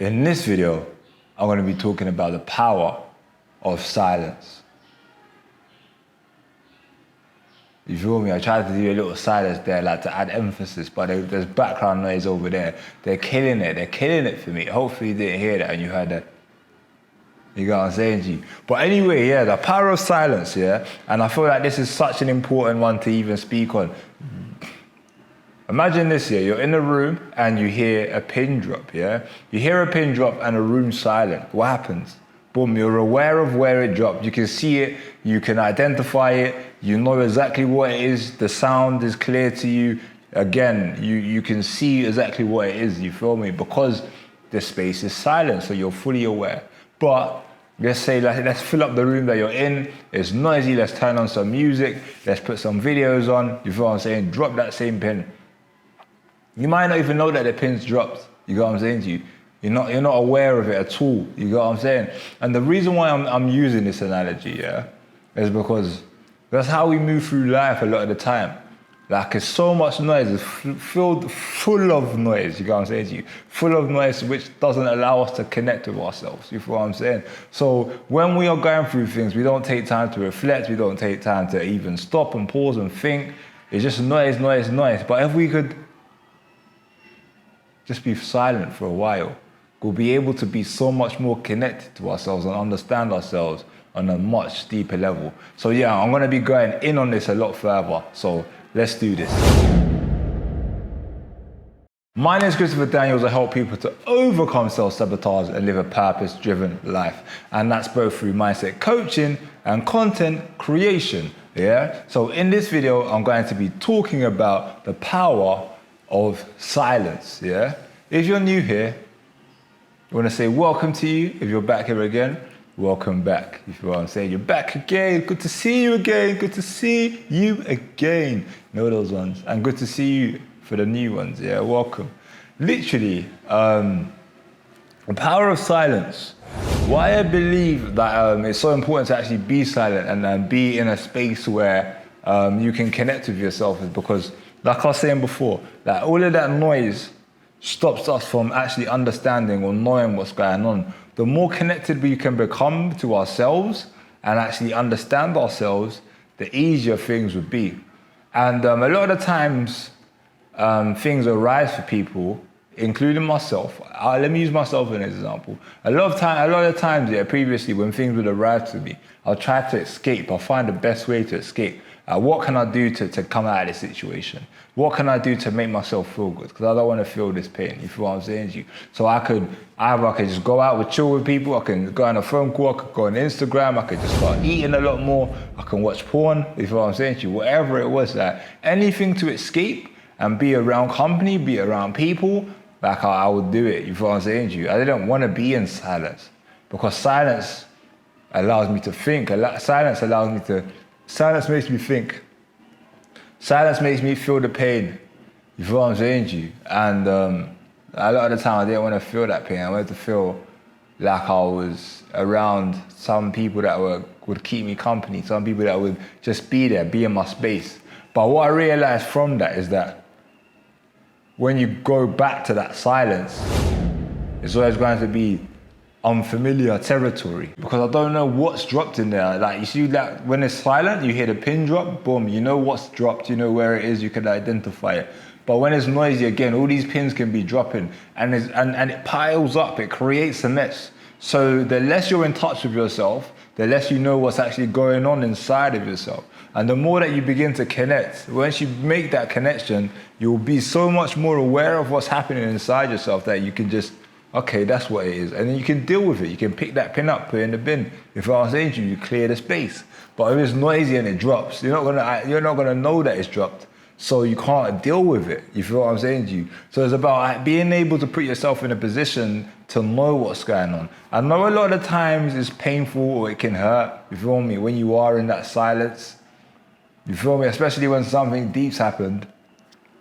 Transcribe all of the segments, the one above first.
In this video, I'm going to be talking about the power of silence. You feel me? I tried to do a little silence there, like to add emphasis, but there's background noise over there. They're killing it. They're killing it for me. Hopefully you didn't hear that and you heard that. You got what I'm saying to you? But anyway, yeah, the power of silence, yeah? And I feel like this is such an important one to even speak on. Imagine this, yeah, you're in a room and you hear a pin drop, yeah? You hear a pin drop and the room's silent. What happens? Boom, you're aware of where it dropped. You can see it, you can identify it, you know exactly what it is, the sound is clear to you. Again, you can see exactly what it is, you feel me? Because the space is silent, so you're fully aware. But let's say, let's fill up the room that you're in, it's noisy, let's turn on some music, let's put some videos on, you feel what I'm saying? Drop that same pin. You might not even know that the pin's dropped, you got what I'm saying to you? You're not aware of it at all, you got what I'm saying? And the reason why I'm using this analogy, yeah, is because that's how we move through life a lot of the time. Like, it's so much noise, it's full of noise, you got what I'm saying to you? Full of noise which doesn't allow us to connect with ourselves, you feel what I'm saying? So when we are going through things, we don't take time to reflect, we don't take time to even stop and pause and think. It's just noise, noise, noise. But if we could just be silent for a while, we'll be able to be so much more connected to ourselves and understand ourselves on a much deeper level. So yeah, I'm gonna be going in on this a lot further. So let's do this. My name is Christopher Daniels. I help people to overcome self-sabotage and live a purpose-driven life. And that's both through mindset coaching and content creation, yeah? So in this video, I'm going to be talking about the power of silence, yeah? If you're new here, I want to say welcome to you. If you're back here again, welcome back. If you know what I'm saying, you're back again. Good to see you again. Good to see you again. Know those ones. And good to see you for the new ones. Yeah, welcome. Literally, the power of silence. Why I believe that it's so important to actually be silent and be in a space where you can connect with yourself is because, like I was saying before, that all of that noise stops us from actually understanding or knowing what's going on. The more connected we can become to ourselves and actually understand ourselves, the easier things would be. And a lot of the times, things arise for people, including myself. Let me use myself as an example. A lot of times, yeah, previously when things would arise to me, I'll try to escape. I'll find the best way to escape. What can I do to come out of this situation? What can I do to make myself feel good? Because I don't want to feel this pain, you feel what I'm saying to you? So I could just go out with chill with people, I can go on a phone call, I could go on Instagram, I could just start eating a lot more, I can watch porn, you feel what I'm saying to you? Whatever it was, like anything to escape and be around company, be around people, like I would do it, you feel what I'm saying to you? I didn't want to be in silence because silence allows me to think, silence makes me think. Silence makes me feel the pain. You feel what I'm saying to you? And a lot of the time I didn't want to feel that pain. I wanted to feel like I was around some people that would keep me company, some people that would just be there, be in my space. But what I realized from that is that when you go back to that silence, it's always going to be unfamiliar territory because I don't know what's dropped in there. Like, you see that when it's silent, you hear the pin drop, boom, you know what's dropped, you know where it is, you can identify it. But when it's noisy, again, all these pins can be dropping and it piles up, it creates a mess. So the less you're in touch with yourself, the less you know what's actually going on inside of yourself. And the more that you begin to connect, once you make that connection, you'll be so much more aware of what's happening inside yourself that you can just, okay, that's what it is. And then you can deal with it. You can pick that pin up, put it in the bin. If I was saying to you, you clear the space. But if it's noisy and it drops, you're not gonna know that it's dropped. So you can't deal with it. You feel what I'm saying to you? So it's about being able to put yourself in a position to know what's going on. I know a lot of the times it's painful or it can hurt, you feel me, when you are in that silence. You feel me? Especially when something deep's happened.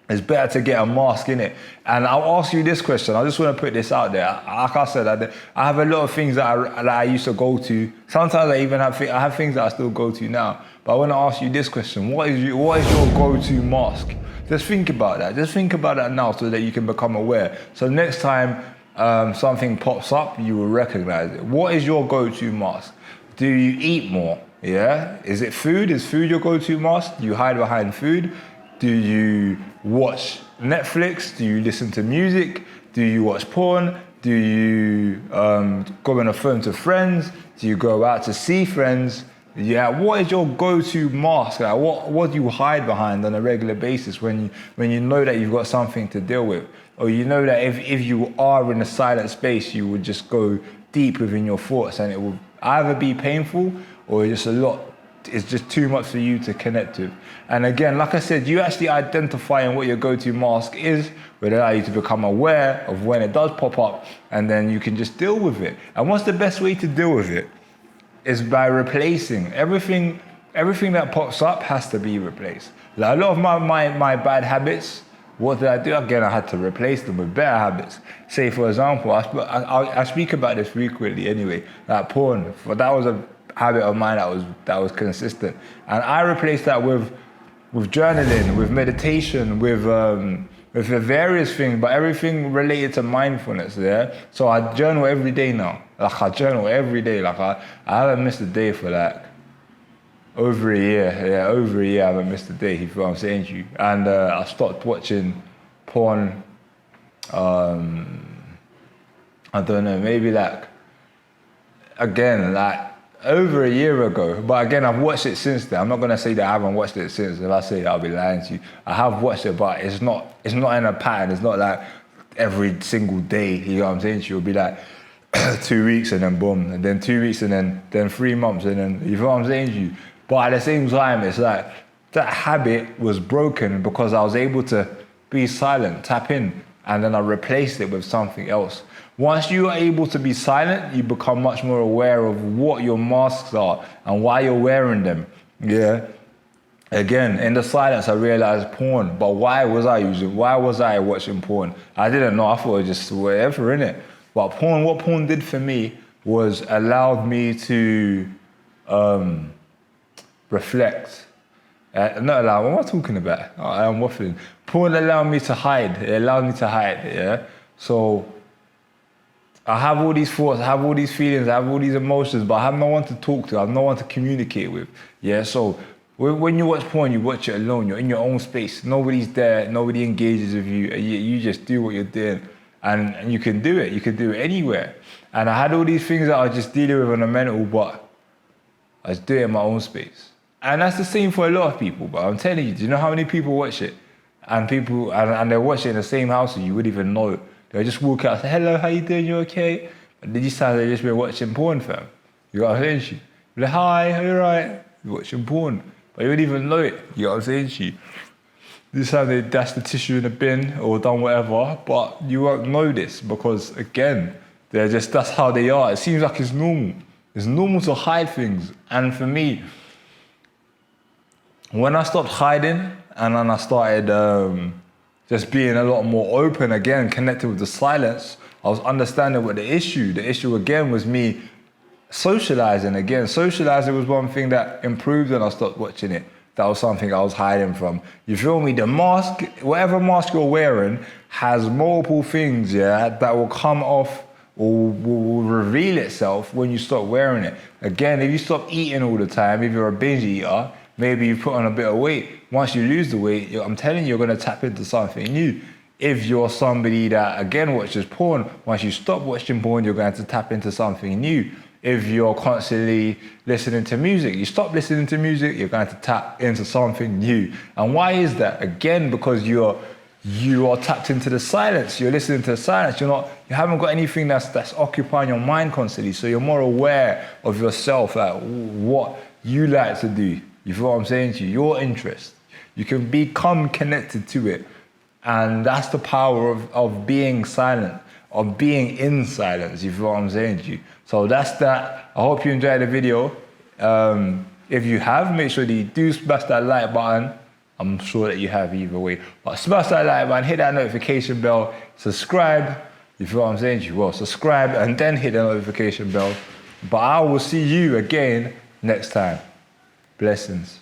It's better to get a mask in it. And I'll ask you this question. I just want to put this out there. Like I said, I have a lot of things that I used to go to. Sometimes I have things that I still go to now. But I want to ask you this question. What is your go-to mask? Just think about that. Just think about that now so that you can become aware. So next time something pops up, you will recognize it. What is your go-to mask? Do you eat more? Yeah? Is it food? Is food your go-to mask? Do you hide behind food? Do you watch Netflix? Do you listen to music? Do you watch porn? Do you go on a phone to friends? Do you go out to see friends? Yeah, what is your go-to mask? Like, what do you hide behind on a regular basis when you know that you've got something to deal with? Or you know that if you are in a silent space, you would just go deep within your thoughts and it will either be painful or it's just too much for you to connect with. And again, like I said, you actually identifying what your go-to mask is will allow you to become aware of when it does pop up, and then you can just deal with it. And what's the best way to deal with it? Is by replacing everything that pops up has to be replaced. Like a lot of my bad habits, what did I do? Again, I had to replace them with better habits. Say, for example, I speak about this frequently anyway, like porn. But that was a habit of mine that was consistent. And I replaced that with journaling, with meditation, with the various things, but everything related to mindfulness, yeah? So I journal every day now. Like I journal every day. Like I haven't missed a day for like over a year. Yeah, over a year I haven't missed a day, if you know what I'm saying to you. And I stopped watching porn, I don't know, maybe like, again, like over a year ago. But again, I've watched it since then. I'm not gonna say that I haven't watched it since. If I say that, I'll be lying to you. I have watched it, but it's not in a pattern. It's not like every single day, you know what I'm saying to you. It'll be like 2 weeks and then boom, and then 2 weeks and then 3 months and then, you know what I'm saying to you. But at the same time, it's like that habit was broken because I was able to be silent, tap in, and then I replaced it with something else. Once you are able to be silent, you become much more aware of what your masks are and why you're wearing them. Yeah. Again, in the silence, I realized porn. But why was I watching porn? I didn't know. I thought it was just whatever, innit? But porn, what porn did for me was allowed me to reflect. Not allow, what am I talking about? I'm waffling. Porn allowed me to hide. It allowed me to hide, yeah? So I have all these thoughts, I have all these feelings, I have all these emotions, but I have no one to talk to, I have no one to communicate with. Yeah, so when you watch porn, you watch it alone, you're in your own space. Nobody's there, nobody engages with you. You just do what you're doing. And you can do it anywhere. And I had all these things that I was just dealing with on a mental, but I was doing it in my own space. And that's the same for a lot of people, but I'm telling you, do you know how many people watch it? And they're watching in the same house and you wouldn't even know it. They'll just walk out and say, hello, how you doing, you okay? And then you sound like they've just been watching porn, fam. You got what I'm saying to you? You're like, hi, are you alright? You're watching porn. But you wouldn't even know it, you know what I'm saying to you? This time they dashed the tissue in the bin or done whatever, but you won't know this because, again, that's how they are. It seems like it's normal. It's normal to hide things. And for me, when I stopped hiding and then I started just being a lot more open again, connected with the silence, I was understanding what the issue again was me socializing again. Socializing was one thing that improved and I stopped watching it. That was something I was hiding from. You feel me? The mask, whatever mask you're wearing has multiple things, yeah, that will come off or will reveal itself when you stop wearing it. Again, if you stop eating all the time, if you're a binge eater, maybe you put on a bit of weight. Once you lose the weight, I'm telling you, you're gonna tap into something new. If you're somebody that, again, watches porn, once you stop watching porn, you're going to tap into something new. If you're constantly listening to music, you stop listening to music, you're going to tap into something new. And why is that? Again, because you are tapped into the silence. You're listening to the silence. You haven't got anything that's occupying your mind constantly. So you're more aware of yourself, like what you like to do. You feel what I'm saying to you? Your interest. You can become connected to it. And that's the power of being silent, of being in silence. You feel what I'm saying to you? So that's that. I hope you enjoyed the video. If you have, make sure that you do smash that like button. I'm sure that you have either way. But smash that like button, hit that notification bell, subscribe. You feel what I'm saying to you? Well, subscribe and then hit the notification bell. But I will see you again next time. Blessings.